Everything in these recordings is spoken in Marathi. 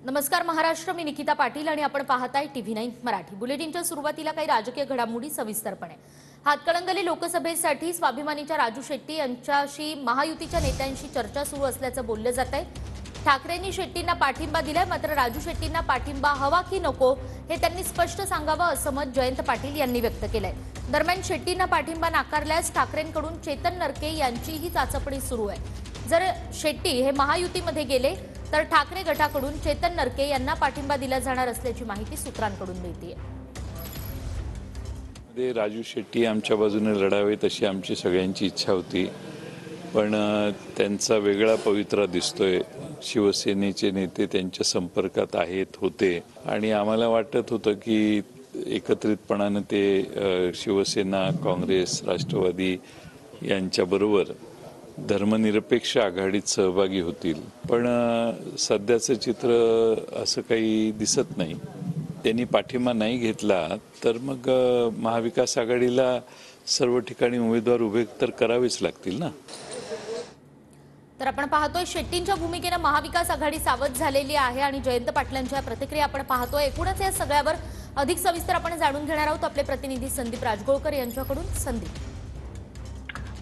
नमस्कार महाराष्ट्र, मी निकिता पाटील आणि आपण पाहताय TV9 मराठी। बुलेटिनच्या सुरुवातीला काही राजकीय घडामोडी सविस्तरपणे। हातकणंगले लोकसभेसाठी स्वाभिमानीच्या राजू शेट्टी यांच्याशी महायुतीच्या नेत्यांशी चर्चा सुरू असल्याचं बोललं जात आहे। ठाकरेंनी शेट्टींना पाठिंबा दिलाय, मात्र राजू शेट्टींना पाठिंबा हवा की नको हे त्यांनी स्पष्ट सांगावं असं मत जयंत पाटील यांनी व्यक्त केलंय। दरम्यान शेट्टींना पाठिंबा नाकारल्यास ठाकरेंकडून चेतन नरके यांचीही चाचपणी सुरू आहे। जर शेट्टी हे महायुतीमध्ये गेले तर ठाकरे गटाकडून चेतन नरके यांना पाठिंबा दिला जाणार असल्याची माहिती सूत्रांकडून मिळतेय। राजू शेट्टी आमच्या बाजूने लढावेत अशी आमची सगळ्यांची इच्छा होती, पण त्यांचा वेगळा पवित्रा दिसतोय। शिवसेनेचे नेते त्यांच्या संपर्कात होते आणि आम्हाला वाटत होतं की एकत्रितपणाने ते शिवसेना, काँग्रेस, राष्ट्रवादी यांच्याबरोबर धर्मनिरपेक्ष आघाडीत सहभागी होतील, पण सध्याचं चित्र असं काही दिसत नाही। त्यांनी पाठिंबा नाही घेतला तर मग महाविकास आघाडीला सर्व ठिकाणी उमेदवार उभे तर करावेच लागतील ना। तर आपण पाहतोय शेट्टींच्या भूमिकेने महाविकास आघाडी सावध झालेली आहे आणि जयंत पाटलांच्या प्रतिक्रिया आपण पाहतोय। एकूणच या सगळ्यावर अधिक सविस्तर आपण जाणून घेणार आहोत आपले प्रतिनिधी संदीप राजगोळकर यांच्याकडून। संदीप,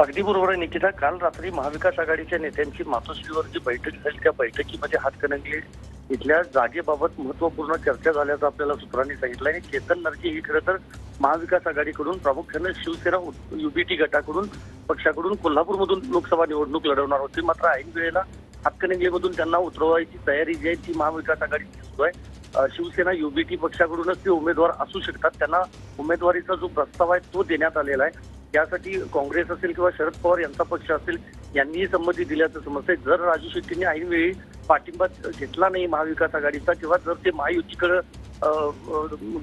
अगदी बरोबर आहे निकिता। काल रात्री महाविकास आघाडीच्या नेत्यांची मातोश्रीवर जी बैठक झाली त्या बैठकीमध्ये हातकणंगले इथल्या जागेबाबत महत्वपूर्ण चर्चा झाल्याचं आपल्याला सूत्रांनी सांगितलं आहे। चेतन नरके ही खरं तर महाविकास आघाडीकडून प्रामुख्याने शिवसेना युबीटी गटाकडून पक्षाकडून कोल्हापूरमधून लोकसभा निवडणूक लढवणार होती, मात्र ऐन वेळेला हातकणंगलेमधून त्यांना उतरवायची तयारी जी आहे ती महाविकास आघाडीची सुरू आहे। शिवसेना युबीटी पक्षाकडूनच ते उमेदवार असू शकतात, त्यांना उमेदवारीचा जो प्रस्ताव आहे तो देण्यात आलेला आहे। त्यासाठी काँग्रेस असेल किंवा शरद पवार यांचा पक्ष असेल यांनीही संमती दिल्याचं समजतंय। जर राजू शेट्टींनी ऐनवेळी पाठिंबा घेतला नाही महाविकास आघाडीचा किंवा जर ते महायुतीकडे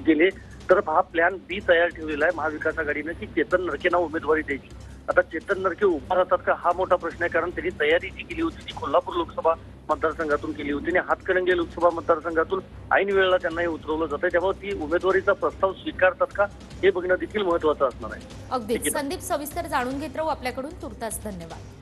गेले तर हा प्लॅन बी तयार ठेवलेला आहे महाविकास आघाडीने की चेतन नरकेंना उमेदवारी द्यायची। आता चेतन नरके उभा राहतात का हा मोठा प्रश्न आहे, कारण त्यांनी तयारी जी केली होती ती कोल्हापूर लोकसभा मतदारसंघातून केली होती आणि हातकणंगले लोकसभा मतदारसंघातून ऐन वेळेला त्यांना हे उतरवलं जातंय, त्यामुळे ती उमेदवारीचा प्रस्ताव स्वीकारतात का हे बघणं देखील महत्वाचं असणार आहे। अगदी संदीप, सविस्तर जाणून घेत राहू आपल्याकडून। तुर्तास धन्यवाद।